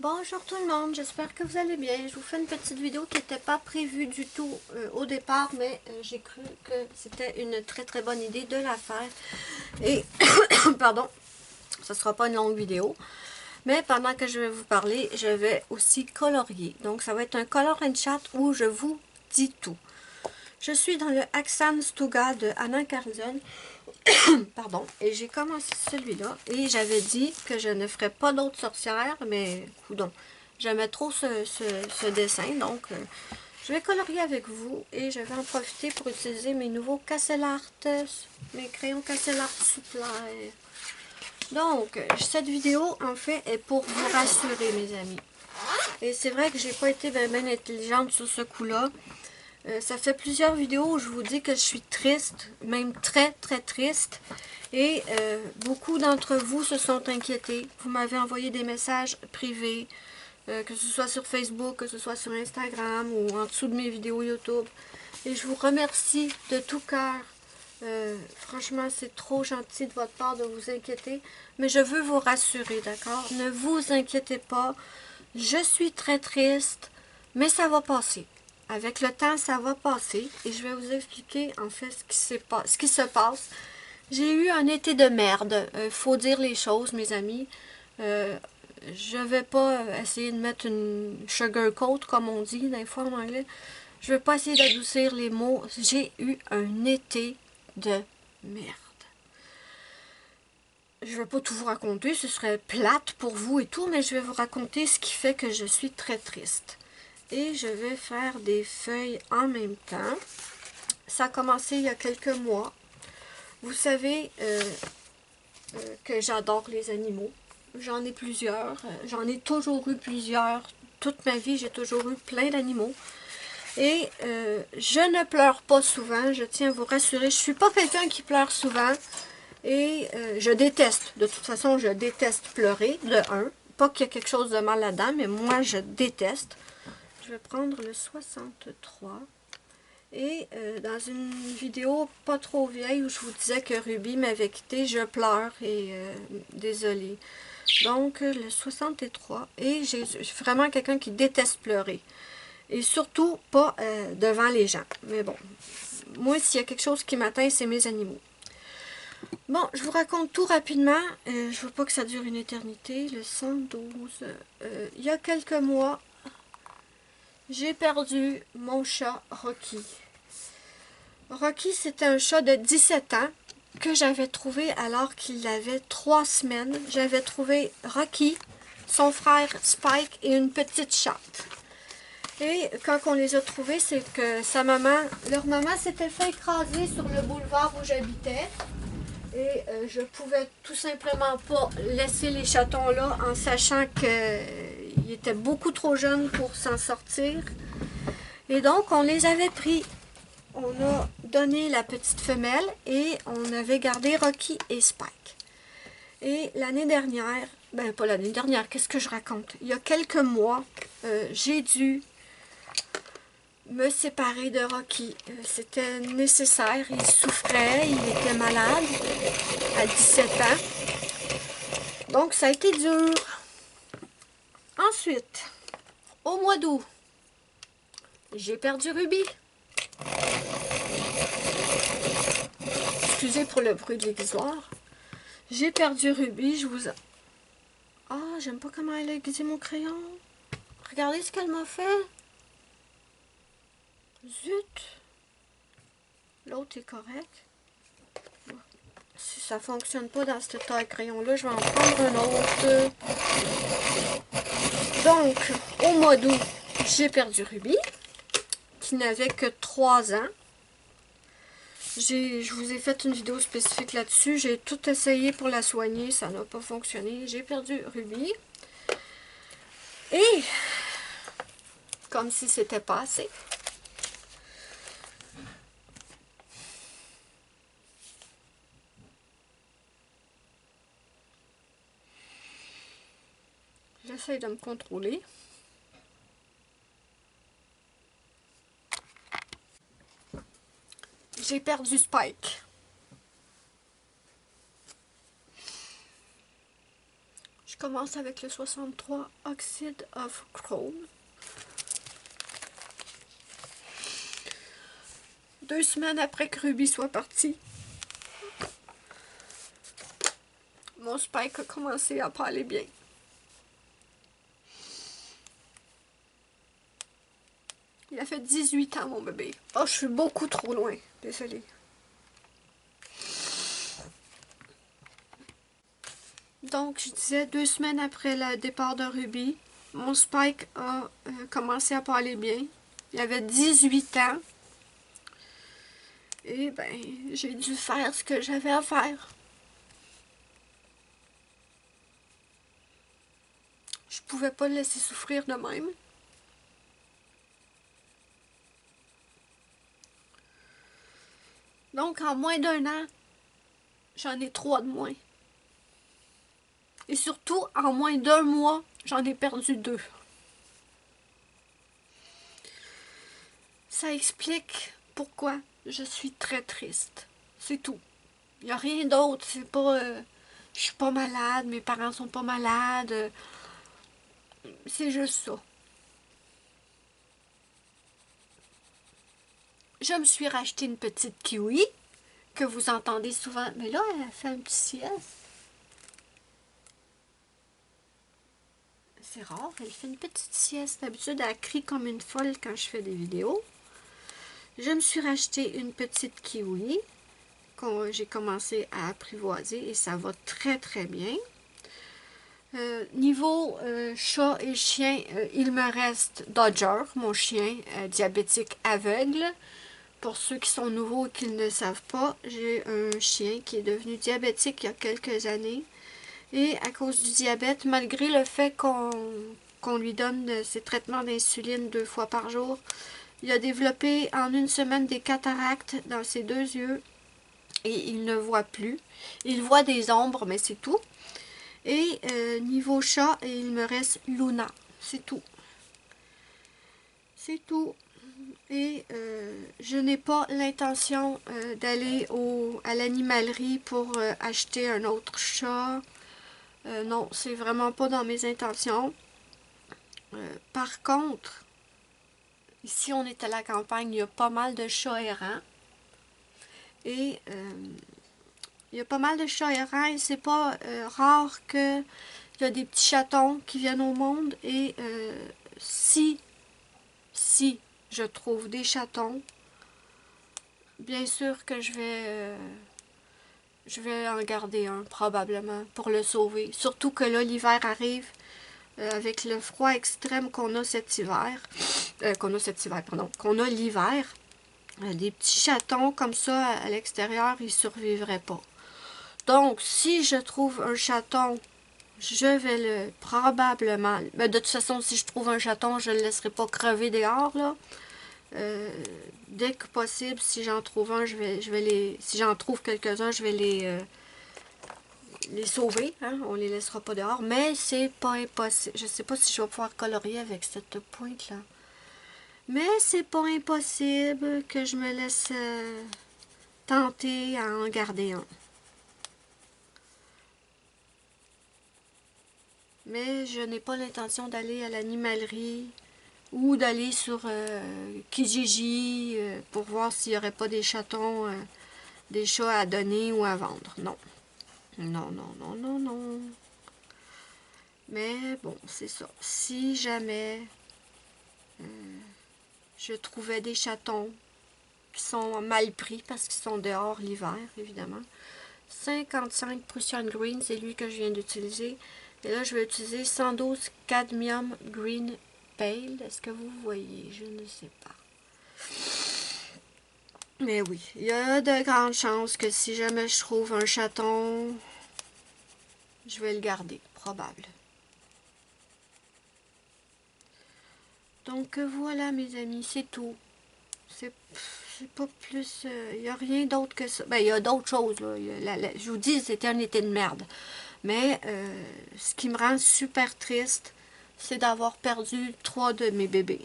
Bonjour tout le monde, j'espère que vous allez bien. Je vous fais une petite vidéo qui n'était pas prévue du tout au départ, mais j'ai cru que c'était une très bonne idée de la faire. Et, pardon, ce ne sera pas une longue vidéo, mais pendant que je vais vous parler, je vais aussi colorier. Donc ça va être un color and chat où je vous dis tout. Je suis dans le Axan Stuga de Anna Carzon. Pardon, et j'ai commencé celui-là et j'avais dit que je ne ferais pas d'autres sorcières, mais coudonc, j'aimais trop ce dessin, donc je vais colorier avec vous et je vais en profiter pour utiliser mes nouveaux Cassel-Art, mes crayons Cassel-Art Supply. Donc, cette vidéo, en fait, est pour vous rassurer, mes amis. Et c'est vrai que j'ai pas été bien intelligente sur ce coup-là. Ça fait plusieurs vidéos où je vous dis que je suis triste, même très triste. Et beaucoup d'entre vous se sont inquiétés. Vous m'avez envoyé des messages privés, que ce soit sur Facebook, que ce soit sur Instagram ou en dessous de mes vidéos YouTube. Et je vous remercie de tout cœur. Franchement, c'est trop gentil de votre part de vous inquiéter. Mais je veux vous rassurer, d'accord? Ne vous inquiétez pas. Je suis très triste, mais ça va passer. Avec le temps, ça va passer et je vais vous expliquer en fait ce qui se passe. J'ai eu un été de merde, faut dire les choses, mes amis. Je vais pas essayer de mettre une sugarcoat, comme on dit des fois en anglais. Je vais pas essayer d'adoucir les mots. J'ai eu un été de merde. Je vais pas tout vous raconter, ce serait plate pour vous et tout, mais je vais vous raconter ce qui fait que je suis très triste. Et je vais faire des feuilles en même temps. Ça a commencé il y a quelques mois. Vous savez que j'adore les animaux. J'en ai plusieurs. J'en ai toujours eu plusieurs. Toute ma vie, j'ai toujours eu plein d'animaux. Et je ne pleure pas souvent. Je tiens à vous rassurer. Je ne suis pas quelqu'un qui pleure souvent. Et je déteste. De toute façon, je déteste pleurer, de un. Pas qu'il y ait quelque chose de mal là-dedans, mais moi, je déteste. Je vais prendre le 63. Et dans une vidéo pas trop vieille où je vous disais que Ruby m'avait quitté, je pleure et désolée. Donc le 63. Et j'ai vraiment quelqu'un qui déteste pleurer. Et surtout pas devant les gens. Mais bon, moi s'il y a quelque chose qui m'atteint, c'est mes animaux. Bon, je vous raconte tout rapidement. Je veux pas que ça dure une éternité. Le 112. Il y a quelques mois, j'ai perdu mon chat Rocky. Rocky, c'était un chat de 17 ans que j'avais trouvé alors qu'il avait 3 semaines. J'avais trouvé Rocky, son frère Spike et une petite chatte. Et quand on les a trouvés, c'est que leur maman s'était fait écraser sur le boulevard où j'habitais. Et je pouvais tout simplement pas laisser les chatons là en sachant qu'ils étaient beaucoup trop jeunes pour s'en sortir. Et donc, on les avait pris. On a donné la petite femelle et on avait gardé Rocky et Spike. Et l'année dernière, ben pas l'année dernière, qu'est-ce que je raconte? Il y a quelques mois, j'ai dû me séparer de Rocky. C'était nécessaire, il souffrait, il était malade à 17 ans. Donc ça a été dur. Ensuite, au mois d'août, j'ai perdu Ruby. Excusez pour le bruit de l'aiguisoir. J'ai perdu Ruby, je vous... Ah, j'aime pas comment elle a aiguisé mon crayon. Regardez ce qu'elle m'a fait. Zut. L'autre est correct. Si ça fonctionne pas dans cette taille crayon-là, je vais en prendre un autre. Donc, au mois d'août, j'ai perdu Ruby, qui n'avait que 3 ans. Je vous ai fait une vidéo spécifique là-dessus. J'ai tout essayé pour la soigner. Ça n'a pas fonctionné. J'ai perdu Ruby. Et, comme si c'était pas assez, j'essaie de me contrôler. J'ai perdu Spike. Je commence avec le 63 Oxide of Chrome. 2 semaines après que Ruby soit parti, mon Spike a commencé à pas aller bien. Il a fait 18 ans, mon bébé. Oh, je suis beaucoup trop loin. Désolée. Donc, je disais, 2 semaines après le départ de Ruby, mon Spike a commencé à pas aller bien. Il avait 18 ans. Et ben, j'ai dû faire ce que j'avais à faire. Je pouvais pas le laisser souffrir de même. Donc, en moins d'1 an, j'en ai 3 de moins. Et surtout, en moins d'1 mois, j'en ai perdu 2. Ça explique pourquoi je suis très triste. C'est tout. Il n'y a rien d'autre. C'est pas... je suis pas malade, mes parents sont pas malades. C'est juste ça. Je me suis racheté une petite kiwi, que vous entendez souvent. Mais là, elle a fait un petit sieste. C'est rare, elle fait une petite sieste. D'habitude, elle crie comme une folle quand je fais des vidéos. Je me suis racheté une petite kiwi que j'ai commencé à apprivoiser et ça va très très bien. Niveau chat et chien, il me reste Dodger, mon chien diabétique aveugle. Pour ceux qui sont nouveaux et qui ne le savent pas, j'ai un chien qui est devenu diabétique il y a quelques années. Et à cause du diabète, malgré le fait qu'on lui donne ses traitements d'insuline 2 fois par jour, il a développé en 1 semaine des cataractes dans ses 2 yeux et il ne voit plus. Il voit des ombres, mais c'est tout. Et niveau chat, il me reste Luna. C'est tout. C'est tout. Et je n'ai pas l'intention d'aller à l'animalerie pour acheter un autre chat. Non, c'est vraiment pas dans mes intentions. Par contre, ici on est à la campagne, il y a pas mal de chats errants. Et il y a pas mal de chats errants et c'est pas rare qu'il y a des petits chatons qui viennent au monde. Et si je trouve des chatons, bien sûr que je vais en garder un probablement pour le sauver. Surtout que là l'hiver arrive. Avec le froid extrême qu'on a cet hiver, qu'on a l'hiver, des petits chatons comme ça à l'extérieur, ils ne survivraient pas. Donc, si je trouve un chaton, je vais le probablement... Mais de toute façon, si je trouve un chaton, je ne le laisserai pas crever dehors, là. Dès que possible, si j'en trouve un, si j'en trouve quelques-uns, je vais les sauver, hein? On les laissera pas dehors, mais c'est pas impossible. Je sais pas si je vais pouvoir colorier avec cette pointe là, mais c'est pas impossible que je me laisse tenter à en garder un. Mais je n'ai pas l'intention d'aller à l'animalerie ou d'aller sur Kijiji pour voir s'il n'y aurait pas des chatons, des chats à donner ou à vendre. Non. Non, non, non, non, non. Mais bon, c'est ça. Si jamais je trouvais des chatons qui sont mal pris parce qu'ils sont dehors l'hiver, évidemment. 55 Prussian Green, c'est lui que je viens d'utiliser. Et là, je vais utiliser 112 Cadmium Green Pale. Est-ce que vous voyez? Je ne sais pas. Mais oui, il y a de grandes chances que si jamais je trouve un chaton, je vais le garder, probable. Donc voilà mes amis, c'est tout. C'est pas plus... Il n'y a rien d'autre que ça. Ben, il y a d'autres choses, là. Je vous dis, c'était un été de merde. Mais ce qui me rend super triste, c'est d'avoir perdu 3 de mes bébés.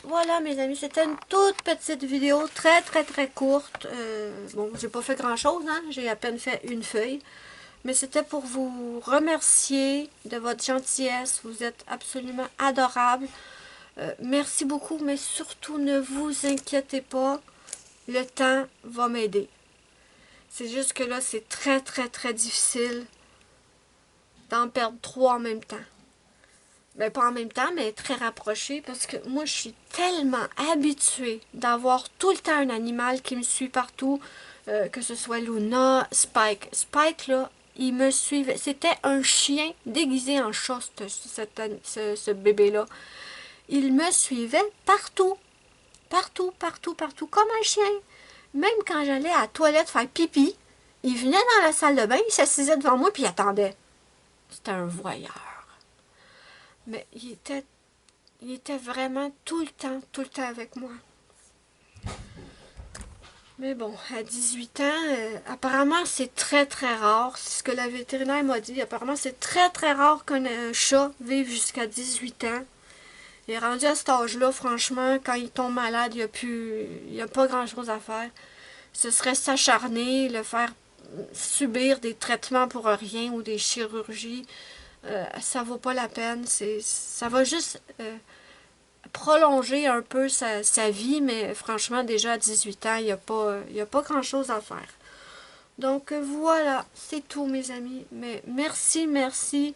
Voilà mes amis, c'était une toute petite vidéo, très très très courte. Bon, j'ai pas fait grand chose, hein. J'ai à peine fait une feuille. Mais c'était pour vous remercier de votre gentillesse. Vous êtes absolument adorables. Merci beaucoup, mais surtout ne vous inquiétez pas. Le temps va m'aider. C'est juste que là, c'est très, très, très difficile d'en perdre 3 en même temps. Ben, pas en même temps, mais très rapprochés, parce que moi, je suis tellement habituée d'avoir tout le temps un animal qui me suit partout, que ce soit Luna, Spike. Spike, là, il me suivait. C'était un chien déguisé en chat, ce bébé-là. Il me suivait partout. Partout, partout, partout, comme un chien. Même quand j'allais à la toilette faire pipi, il venait dans la salle de bain, il s'assisait devant moi, puis il attendait. C'était un voyeur. Mais il était vraiment tout le temps avec moi. Mais bon, à 18 ans, apparemment c'est très très rare. C'est ce que la vétérinaire m'a dit. Apparemment c'est très très rare qu'un chat vive jusqu'à 18 ans. Et rendu à cet âge-là, franchement, quand il tombe malade, il n'y a pas grand-chose à faire. Ce serait s'acharner, le faire subir des traitements pour rien ou des chirurgies. Ça vaut pas la peine. Ça va juste prolonger un peu sa vie, mais franchement, déjà à 18 ans, il n'y a pas grand-chose à faire. Donc voilà, c'est tout mes amis. Mais merci, merci.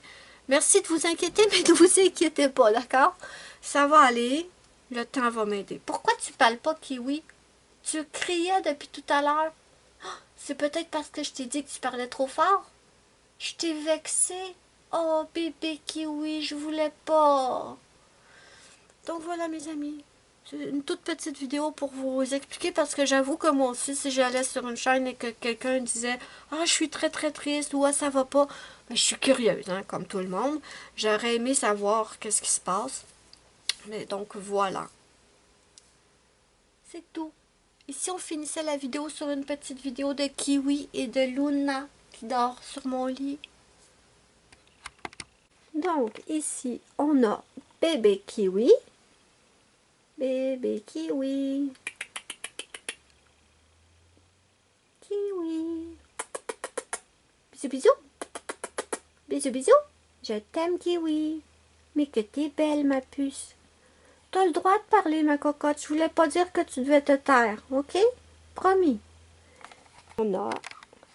Merci de vous inquiéter, mais ne vous inquiétez pas, d'accord? Ça va aller. Le temps va m'aider. Pourquoi tu parles pas, Kiwi? Tu criais depuis tout à l'heure. C'est peut-être parce que je t'ai dit que tu parlais trop fort. Je t'ai vexé. Oh, bébé Kiwi, je voulais pas. Donc voilà mes amis, c'est une toute petite vidéo pour vous expliquer parce que j'avoue que moi aussi si j'allais sur une chaîne et que quelqu'un disait « Ah, je suis très très triste » ou « Ah, ça va pas », ben, je suis curieuse, hein, comme tout le monde. J'aurais aimé savoir qu'est-ce qui se passe. Mais donc voilà. C'est tout. Ici on finissait la vidéo sur une petite vidéo de Kiwi et de Luna qui dort sur mon lit. Donc ici on a bébé Kiwi. Bébé Kiwi. Kiwi. Bisous, bisous. Bisous, bisous. Je t'aime, Kiwi. Mais que t'es belle, ma puce. T'as le droit de parler, ma cocotte. Je voulais pas dire que tu devais te taire, ok? Promis. On a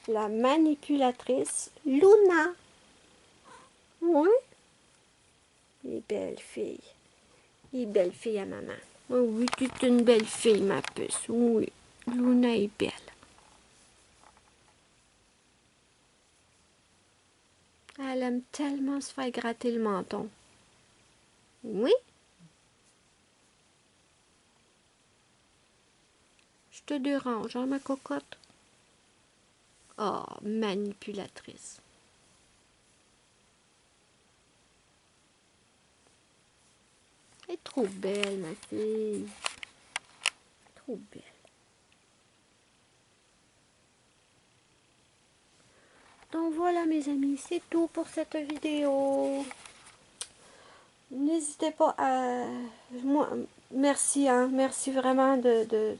la manipulatrice Luna. Oui? Les belles filles. Les belles filles à maman. Oh oui, tu es une belle fille, ma puce. Oui, Luna est belle. Elle aime tellement se faire gratter le menton. Oui? Je te dérange, hein, ma cocotte? Oh, manipulatrice. Elle est trop belle, ma fille. Trop belle. Donc voilà, mes amis, c'est tout pour cette vidéo. N'hésitez pas à... merci, hein, merci vraiment de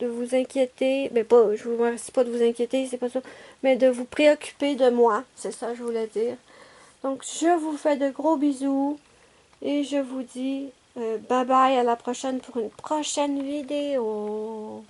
vous inquiéter. Mais pas, je vous remercie pas de vous inquiéter, c'est pas ça. Mais de vous préoccuper de moi, c'est ça que je voulais dire. Donc, je vous fais de gros bisous. Et je vous dis bye bye, à la prochaine pour une prochaine vidéo.